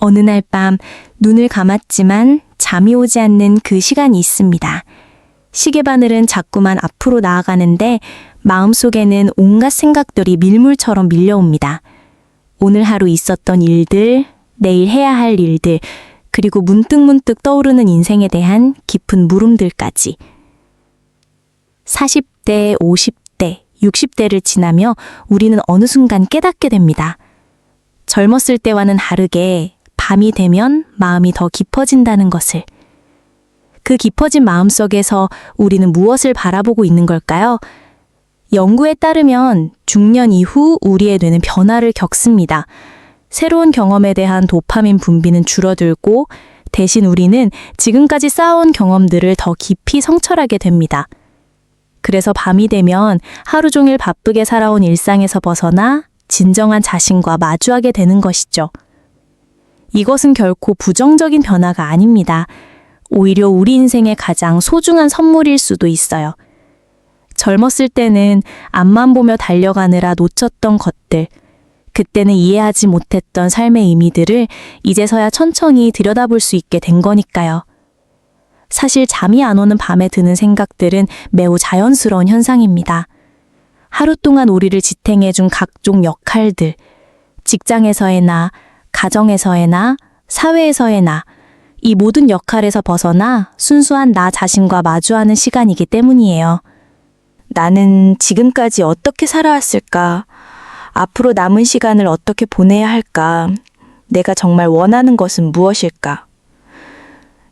어느 날 밤 눈을 감았지만 잠이 오지 않는 그 시간이 있습니다. 시계바늘은 자꾸만 앞으로 나아가는데 마음속에는 온갖 생각들이 밀물처럼 밀려옵니다. 오늘 하루 있었던 일들, 내일 해야 할 일들, 그리고 문득문득 떠오르는 인생에 대한 깊은 물음들까지. 40대, 50대, 60대를 지나며 우리는 어느 순간 깨닫게 됩니다. 젊었을 때와는 다르게 밤이 되면 마음이 더 깊어진다는 것을. 그 깊어진 마음속에서 우리는 무엇을 바라보고 있는 걸까요? 연구에 따르면 중년 이후 우리의 뇌는 변화를 겪습니다. 새로운 경험에 대한 도파민 분비는 줄어들고 대신 우리는 지금까지 쌓아온 경험들을 더 깊이 성찰하게 됩니다. 그래서 밤이 되면 하루 종일 바쁘게 살아온 일상에서 벗어나 진정한 자신과 마주하게 되는 것이죠. 이것은 결코 부정적인 변화가 아닙니다. 오히려 우리 인생의 가장 소중한 선물일 수도 있어요. 젊었을 때는 앞만 보며 달려가느라 놓쳤던 것들, 그때는 이해하지 못했던 삶의 의미들을 이제서야 천천히 들여다볼 수 있게 된 거니까요. 사실 잠이 안 오는 밤에 드는 생각들은 매우 자연스러운 현상입니다. 하루 동안 우리를 지탱해준 각종 역할들, 직장에서의 나, 가정에서의 나, 사회에서의 나, 이 모든 역할에서 벗어나 순수한 나 자신과 마주하는 시간이기 때문이에요. 나는 지금까지 어떻게 살아왔을까? 앞으로 남은 시간을 어떻게 보내야 할까? 내가 정말 원하는 것은 무엇일까?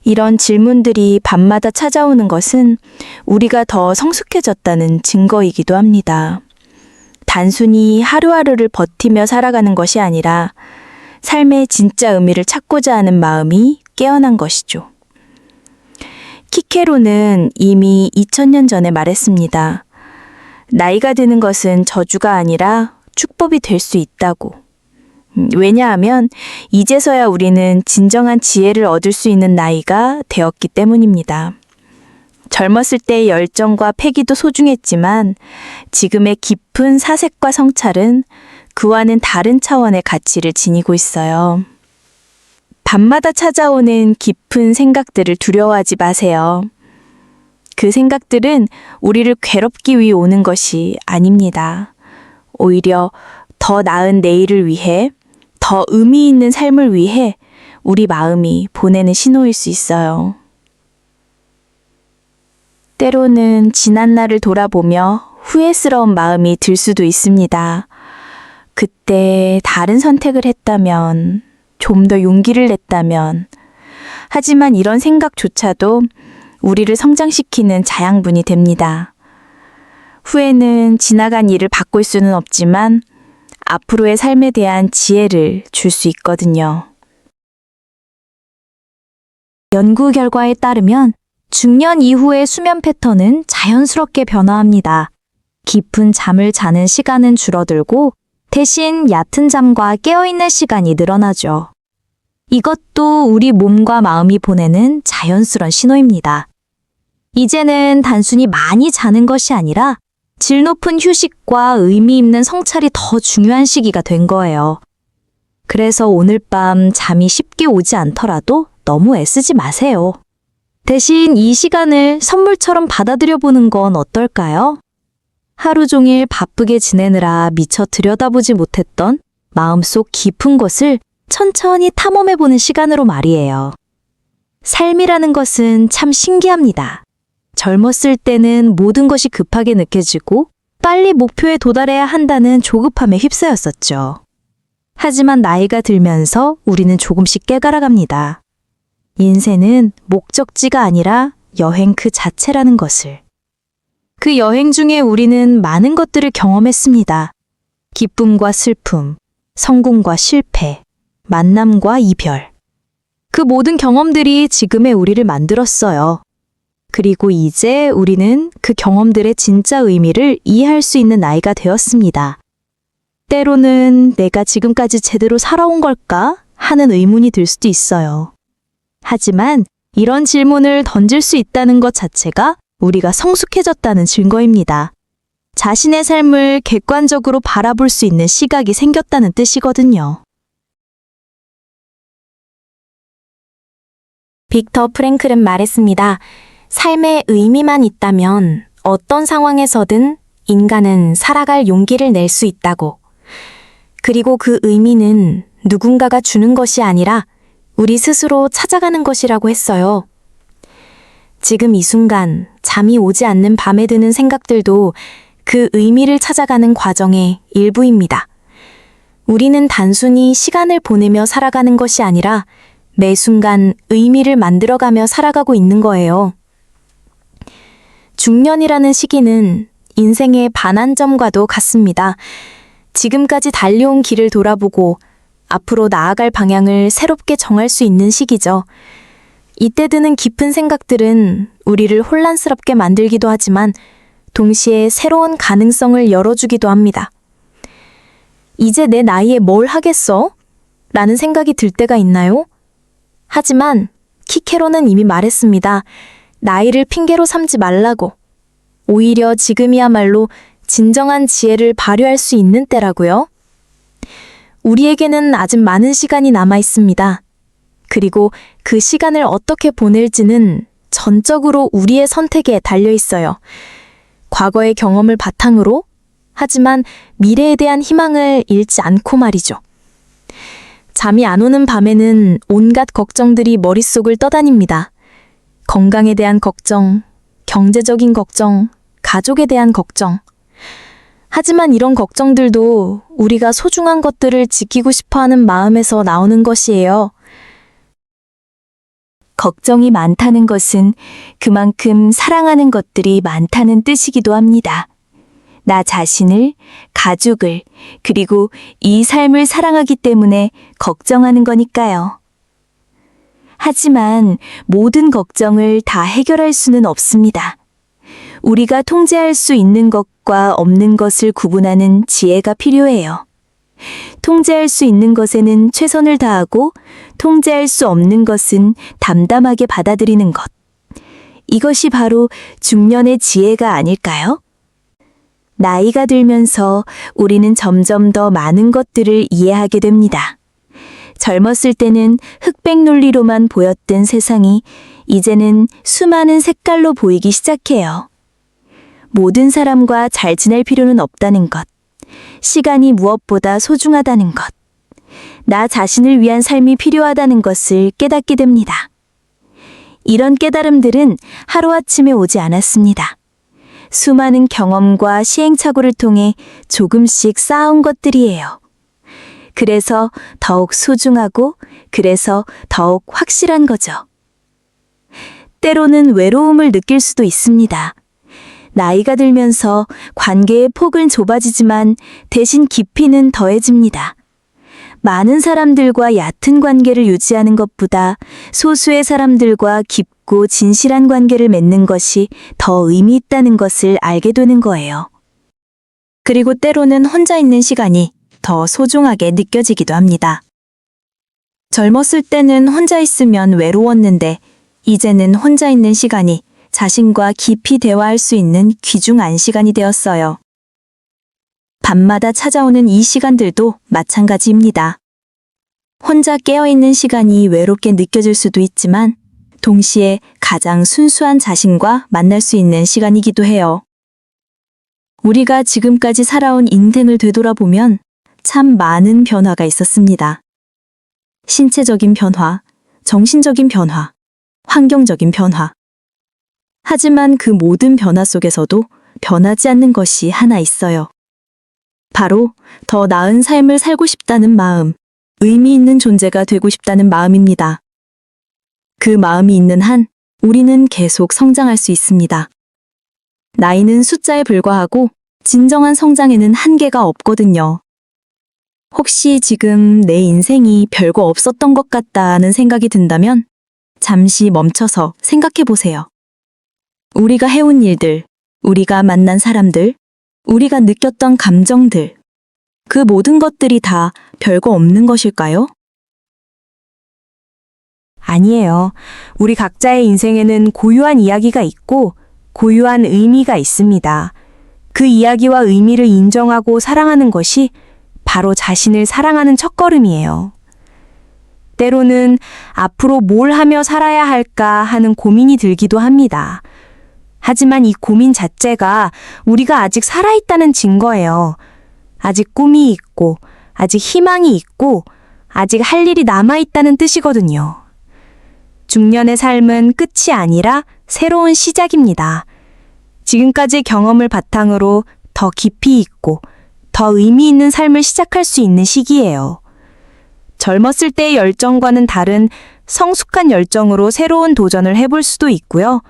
이런 질문들이 밤마다 찾아오는 것은 우리가 더 성숙해졌다는 증거이기도 합니다. 단순히 하루하루를 버티며 살아가는 것이 아니라 삶의 진짜 의미를 찾고자 하는 마음이 깨어난 것이죠. 키케로는 이미 2000년 전에 말했습니다. 나이가 드는 것은 저주가 아니라 축복이 될 수 있다고. 왜냐하면 이제서야 우리는 진정한 지혜를 얻을 수 있는 나이가 되었기 때문입니다. 젊었을 때의 열정과 패기도 소중했지만 지금의 깊은 사색과 성찰은 그와는 다른 차원의 가치를 지니고 있어요. 밤마다 찾아오는 깊은 생각들을 두려워하지 마세요. 그 생각들은 우리를 괴롭기 위해 오는 것이 아닙니다. 오히려 더 나은 내일을 위해, 더 의미 있는 삶을 위해 우리 마음이 보내는 신호일 수 있어요. 때로는 지난 날을 돌아보며 후회스러운 마음이 들 수도 있습니다. 그때 다른 선택을 했다면, 좀 더 용기를 냈다면. 하지만 이런 생각조차도 우리를 성장시키는 자양분이 됩니다. 후회는 지나간 일을 바꿀 수는 없지만 앞으로의 삶에 대한 지혜를 줄 수 있거든요. 연구 결과에 따르면 중년 이후의 수면 패턴은 자연스럽게 변화합니다. 깊은 잠을 자는 시간은 줄어들고 대신 얕은 잠과 깨어있는 시간이 늘어나죠. 이것도 우리 몸과 마음이 보내는 자연스러운 신호입니다. 이제는 단순히 많이 자는 것이 아니라 질 높은 휴식과 의미 있는 성찰이 더 중요한 시기가 된 거예요. 그래서 오늘 밤 잠이 쉽게 오지 않더라도 너무 애쓰지 마세요. 대신 이 시간을 선물처럼 받아들여 보는 건 어떨까요? 하루 종일 바쁘게 지내느라 미처 들여다보지 못했던 마음속 깊은 곳을 천천히 탐험해보는 시간으로 말이에요. 삶이라는 것은 참 신기합니다. 젊었을 때는 모든 것이 급하게 느껴지고 빨리 목표에 도달해야 한다는 조급함에 휩싸였었죠. 하지만 나이가 들면서 우리는 조금씩 깨달아갑니다. 인생은 목적지가 아니라 여행 그 자체라는 것을. 그 여행 중에 우리는 많은 것들을 경험했습니다. 기쁨과 슬픔, 성공과 실패, 만남과 이별. 그 모든 경험들이 지금의 우리를 만들었어요. 그리고 이제 우리는 그 경험들의 진짜 의미를 이해할 수 있는 나이가 되었습니다. 때로는 내가 지금까지 제대로 살아온 걸까 하는 의문이 들 수도 있어요. 하지만 이런 질문을 던질 수 있다는 것 자체가 우리가 성숙해졌다는 증거입니다. 자신의 삶을 객관적으로 바라볼 수 있는 시각이 생겼다는 뜻이거든요. 빅터 프랭클은 말했습니다. 삶의 의미만 있다면 어떤 상황에서든 인간은 살아갈 용기를 낼 수 있다고. 그리고 그 의미는 누군가가 주는 것이 아니라 우리 스스로 찾아가는 것이라고 했어요. 지금 이 순간 잠이 오지 않는 밤에 드는 생각들도 그 의미를 찾아가는 과정의 일부입니다. 우리는 단순히 시간을 보내며 살아가는 것이 아니라 매 순간 의미를 만들어가며 살아가고 있는 거예요. 중년이라는 시기는 인생의 반환점과도 같습니다. 지금까지 달려온 길을 돌아보고 앞으로 나아갈 방향을 새롭게 정할 수 있는 시기죠. 이때 드는 깊은 생각들은 우리를 혼란스럽게 만들기도 하지만 동시에 새로운 가능성을 열어주기도 합니다. 이제 내 나이에 뭘 하겠어? 라는 생각이 들 때가 있나요? 하지만 키케로는 이미 말했습니다. 나이를 핑계로 삼지 말라고. 오히려 지금이야말로 진정한 지혜를 발휘할 수 있는 때라고요. 우리에게는 아직 많은 시간이 남아 있습니다. 그리고 그 시간을 어떻게 보낼지는 전적으로 우리의 선택에 달려 있어요. 과거의 경험을 바탕으로, 하지만 미래에 대한 희망을 잃지 않고 말이죠. 잠이 안 오는 밤에는 온갖 걱정들이 머릿속을 떠다닙니다. 건강에 대한 걱정, 경제적인 걱정, 가족에 대한 걱정. 하지만 이런 걱정들도 우리가 소중한 것들을 지키고 싶어하는 마음에서 나오는 것이에요. 걱정이 많다는 것은 그만큼 사랑하는 것들이 많다는 뜻이기도 합니다. 나 자신을, 가족을, 그리고 이 삶을 사랑하기 때문에 걱정하는 거니까요. 하지만 모든 걱정을 다 해결할 수는 없습니다. 우리가 통제할 수 있는 것과 없는 것을 구분하는 지혜가 필요해요. 통제할 수 있는 것에는 최선을 다하고 통제할 수 없는 것은 담담하게 받아들이는 것. 이것이 바로 중년의 지혜가 아닐까요? 나이가 들면서 우리는 점점 더 많은 것들을 이해하게 됩니다. 젊었을 때는 흑백 논리로만 보였던 세상이 이제는 수많은 색깔로 보이기 시작해요. 모든 사람과 잘 지낼 필요는 없다는 것. 시간이 무엇보다 소중하다는 것. 나 자신을 위한 삶이 필요하다는 것을 깨닫게 됩니다. 이런 깨달음들은 하루아침에 오지 않았습니다. 수많은 경험과 시행착오를 통해 조금씩 쌓아온 것들이에요. 그래서 더욱 소중하고 그래서 더욱 확실한 거죠. 때로는 외로움을 느낄 수도 있습니다. 나이가 들면서 관계의 폭은 좁아지지만 대신 깊이는 더해집니다. 많은 사람들과 얕은 관계를 유지하는 것보다 소수의 사람들과 깊고 진실한 관계를 맺는 것이 더 의미 있다는 것을 알게 되는 거예요. 그리고 때로는 혼자 있는 시간이 더 소중하게 느껴지기도 합니다. 젊었을 때는 혼자 있으면 외로웠는데 이제는 혼자 있는 시간이 자신과 깊이 대화할 수 있는 귀중한 시간이 되었어요. 밤마다 찾아오는 이 시간들도 마찬가지입니다. 혼자 깨어있는 시간이 외롭게 느껴질 수도 있지만 동시에 가장 순수한 자신과 만날 수 있는 시간이기도 해요. 우리가 지금까지 살아온 인생을 되돌아보면 참 많은 변화가 있었습니다. 신체적인 변화, 정신적인 변화, 환경적인 변화. 하지만 그 모든 변화 속에서도 변하지 않는 것이 하나 있어요. 바로 더 나은 삶을 살고 싶다는 마음, 의미 있는 존재가 되고 싶다는 마음입니다. 그 마음이 있는 한 우리는 계속 성장할 수 있습니다. 나이는 숫자에 불과하고 진정한 성장에는 한계가 없거든요. 혹시 지금 내 인생이 별거 없었던 것 같다는 생각이 든다면 잠시 멈춰서 생각해 보세요. 우리가 해온 일들, 우리가 만난 사람들, 우리가 느꼈던 감정들, 그 모든 것들이 다 별거 없는 것일까요? 아니에요. 우리 각자의 인생에는 고유한 이야기가 있고 고유한 의미가 있습니다. 그 이야기와 의미를 인정하고 사랑하는 것이 바로 자신을 사랑하는 첫걸음이에요. 때로는 앞으로 뭘 하며 살아야 할까 하는 고민이 들기도 합니다. 하지만 이 고민 자체가 우리가 아직 살아있다는 증거예요. 아직 꿈이 있고, 아직 희망이 있고, 아직 할 일이 남아있다는 뜻이거든요. 중년의 삶은 끝이 아니라 새로운 시작입니다. 지금까지 경험을 바탕으로 더 깊이 있고, 더 의미 있는 삶을 시작할 수 있는 시기예요. 젊었을 때의 열정과는 다른 성숙한 열정으로 새로운 도전을 해볼 수도 있고요.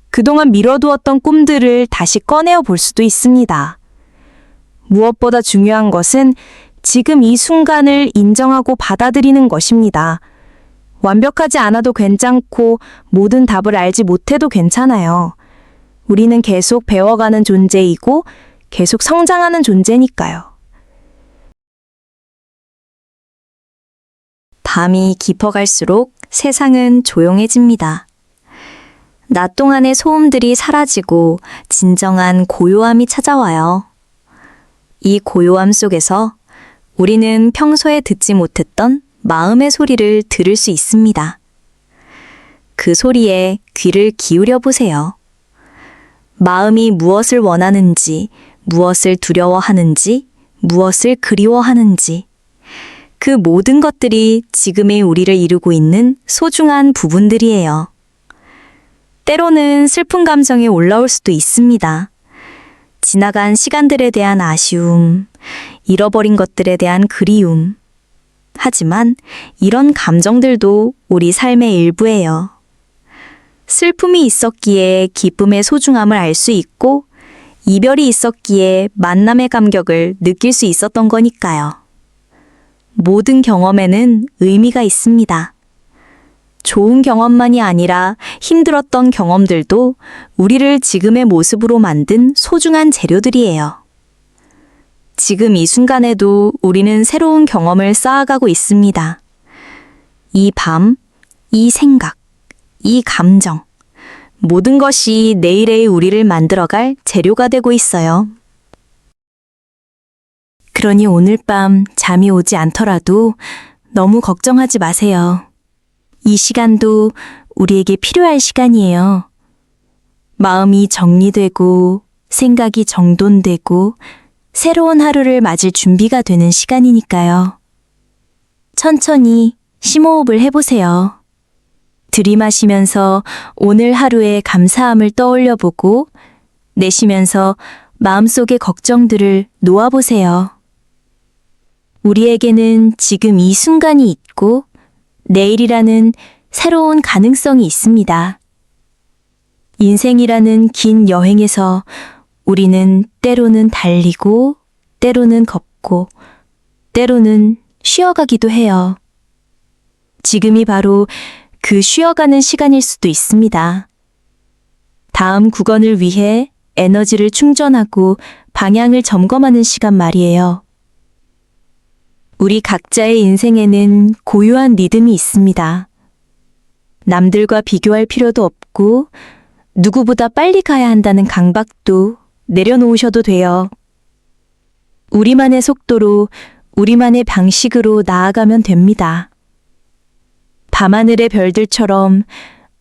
그동안 미뤄두었던 꿈들을 다시 꺼내어 볼 수도 있습니다. 무엇보다 중요한 것은 지금 이 순간을 인정하고 받아들이는 것입니다. 완벽하지 않아도 괜찮고 모든 답을 알지 못해도 괜찮아요. 우리는 계속 배워가는 존재이고 계속 성장하는 존재니까요. 밤이 깊어갈수록 세상은 조용해집니다. 낮 동안의 소음들이 사라지고 진정한 고요함이 찾아와요. 이 고요함 속에서 우리는 평소에 듣지 못했던 마음의 소리를 들을 수 있습니다. 그 소리에 귀를 기울여 보세요. 마음이 무엇을 원하는지, 무엇을 두려워하는지, 무엇을 그리워하는지, 그 모든 것들이 지금의 우리를 이루고 있는 소중한 부분들이에요. 때로는 슬픈 감정이 올라올 수도 있습니다. 지나간 시간들에 대한 아쉬움, 잃어버린 것들에 대한 그리움. 하지만 이런 감정들도 우리 삶의 일부예요. 슬픔이 있었기에 기쁨의 소중함을 알 수 있고, 이별이 있었기에 만남의 감격을 느낄 수 있었던 거니까요. 모든 경험에는 의미가 있습니다. 좋은 경험만이 아니라 힘들었던 경험들도 우리를 지금의 모습으로 만든 소중한 재료들이에요. 지금 이 순간에도 우리는 새로운 경험을 쌓아가고 있습니다. 이 밤, 이 생각, 이 감정, 모든 것이 내일의 우리를 만들어갈 재료가 되고 있어요. 그러니 오늘 밤 잠이 오지 않더라도 너무 걱정하지 마세요. 이 시간도 우리에게 필요할 시간이에요. 마음이 정리되고 생각이 정돈되고 새로운 하루를 맞을 준비가 되는 시간이니까요. 천천히 심호흡을 해보세요. 들이마시면서 오늘 하루의 감사함을 떠올려 보고 내쉬면서 마음속의 걱정들을 놓아보세요. 우리에게는 지금 이 순간이 있고 내일이라는 새로운 가능성이 있습니다. 인생이라는 긴 여행에서 우리는 때로는 달리고, 때로는 걷고, 때로는 쉬어가기도 해요. 지금이 바로 그 쉬어가는 시간일 수도 있습니다. 다음 구간을 위해 에너지를 충전하고 방향을 점검하는 시간 말이에요. 우리 각자의 인생에는 고유한 리듬이 있습니다. 남들과 비교할 필요도 없고 누구보다 빨리 가야 한다는 강박도 내려놓으셔도 돼요. 우리만의 속도로 우리만의 방식으로 나아가면 됩니다. 밤하늘의 별들처럼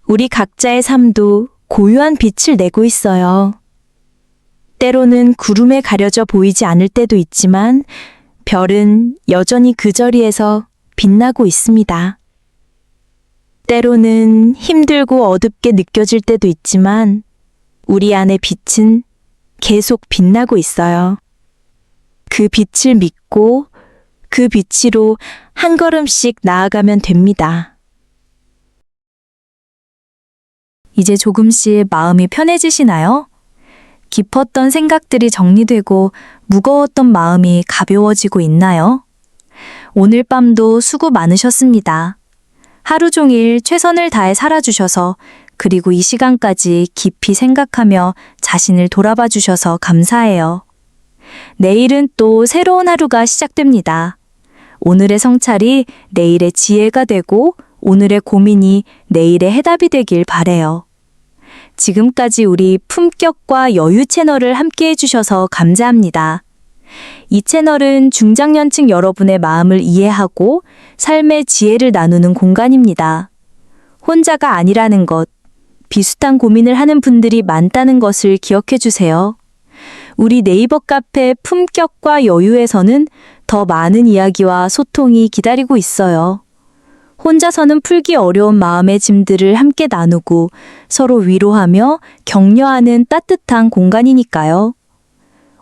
우리 각자의 삶도 고유한 빛을 내고 있어요. 때로는 구름에 가려져 보이지 않을 때도 있지만 별은 여전히 그 자리에서 빛나고 있습니다. 때로는 힘들고 어둡게 느껴질 때도 있지만 우리 안의 빛은 계속 빛나고 있어요. 그 빛을 믿고 그 빛으로 한 걸음씩 나아가면 됩니다. 이제 조금씩 마음이 편해지시나요? 깊었던 생각들이 정리되고 무거웠던 마음이 가벼워지고 있나요? 오늘 밤도 수고 많으셨습니다. 하루 종일 최선을 다해 살아주셔서 그리고 이 시간까지 깊이 생각하며 자신을 돌아봐 주셔서 감사해요. 내일은 또 새로운 하루가 시작됩니다. 오늘의 성찰이 내일의 지혜가 되고 오늘의 고민이 내일의 해답이 되길 바래요. 지금까지 우리 품격과 여유 채널을 함께 해주셔서 감사합니다. 이 채널은 중장년층 여러분의 마음을 이해하고 삶의 지혜를 나누는 공간입니다. 혼자가 아니라는 것, 비슷한 고민을 하는 분들이 많다는 것을 기억해 주세요. 우리 네이버 카페 품격과 여유에서는 더 많은 이야기와 소통이 기다리고 있어요. 혼자서는 풀기 어려운 마음의 짐들을 함께 나누고 서로 위로하며 격려하는 따뜻한 공간이니까요.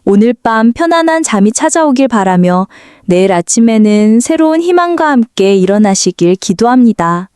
오늘 밤 편안한 잠이 찾아오길 바라며 내일 아침에는 새로운 희망과 함께 일어나시길 기도합니다.